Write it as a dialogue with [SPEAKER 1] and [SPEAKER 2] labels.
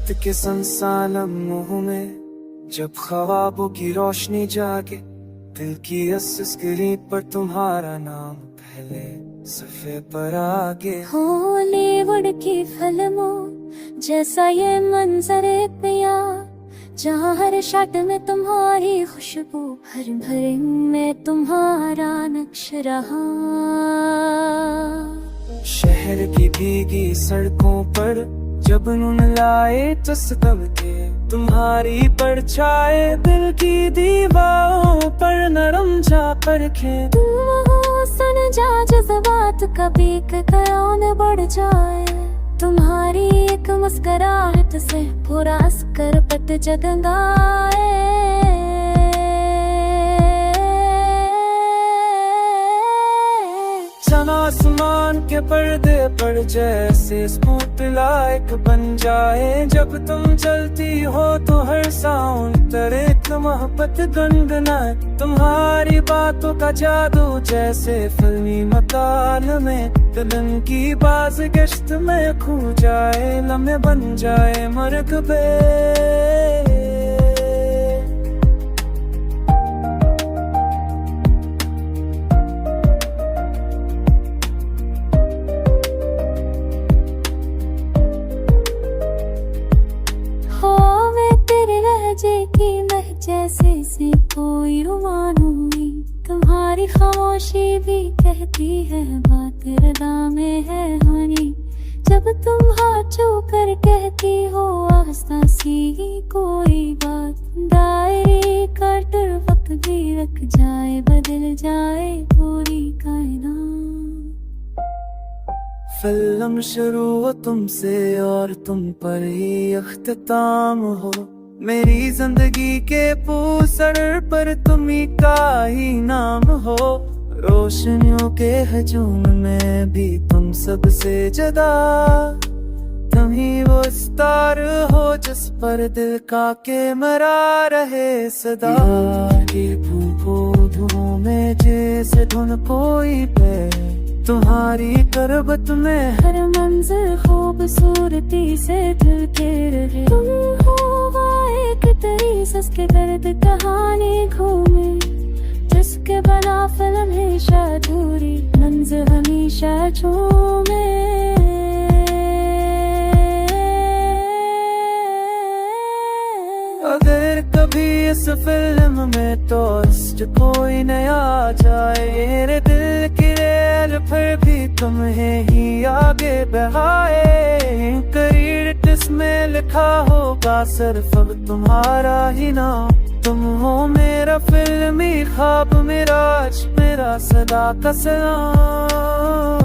[SPEAKER 1] वक्त के संसालम मुँह में जब ख्वाबों की रोशनी जागे, दिल की स्क्रीन पर तुम्हारा नाम पहले सफ़े पर आगे।
[SPEAKER 2] हॉलीवुड की फिल्मों जैसा ये मंजर पिया, जहाँ हर शॉट में तुम्हारी खुशबू, हर भर में तुम्हारा नक्श रहा।
[SPEAKER 1] शहर की भीगी सड़कों पर जब नून लाए तस्कब के, तुम्हारी परछाए दिल की दीवारों पर नरम जा परखे।
[SPEAKER 2] तुम सुन जा जज्बात कभी कौन बढ़ जाए, तुम्हारी एक मुस्कुराहट से पूरा अस्कर पट जगंगाए।
[SPEAKER 1] आसमान के पर्दे पर जैसे स्पॉटलाइट बन जाए, जब तुम चलती हो तो हर साउंड एक मोहब्बत गुनगुनाए। तुम्हारी बातों का जादू जैसे फिल्मी मकान में, दिलन की बाज गश्त में खो जाए, लम्हे बन जाए मरकबे।
[SPEAKER 2] की जैसे से कोई रुमानूंगी, तुम्हारी खामोशी भी कहती है बात रदा में है हानि। जब तुम हाथ छू कर कहती हो आस्था सी कोई बात, डायरी काटर वक्त भी रख जाए, बदल जाए पूरी कायनात।
[SPEAKER 1] फिल्म शुरू हो तुमसे और तुम पर ही अख्ताम हो, मेरी जिंदगी के पूसर पर तुम्ही का ही नाम हो। रोशनियों के हजूम में भी तुम सबसे जुदा, तुम ही वो सितार हो जिस पर दिल का के मरा रहे सदा। के धूपों में जैसे धुन कोई पे, तुम्हारी करबत में
[SPEAKER 2] हर मंजर खूबसूरती से दिल के रहे। तुम हो एक तेरी सस्के दर्द कहानी घूमे, जिसके बना फिल्म हमेशा अधूरी, मंजर हमेशा झूमे।
[SPEAKER 1] अगर कभी इस फिल्म में टॉस्ट कोई नया आ जाए, मेरे दिल की रेल फिर भी तुम्हें ही आगे बढ़ाए। क्रेडिट्स में लिखा होगा सिर्फ अब तुम्हारा ही नाम, तुम हो मेरा फिल्मी ख्वाब, मेरा सदा का सलाम।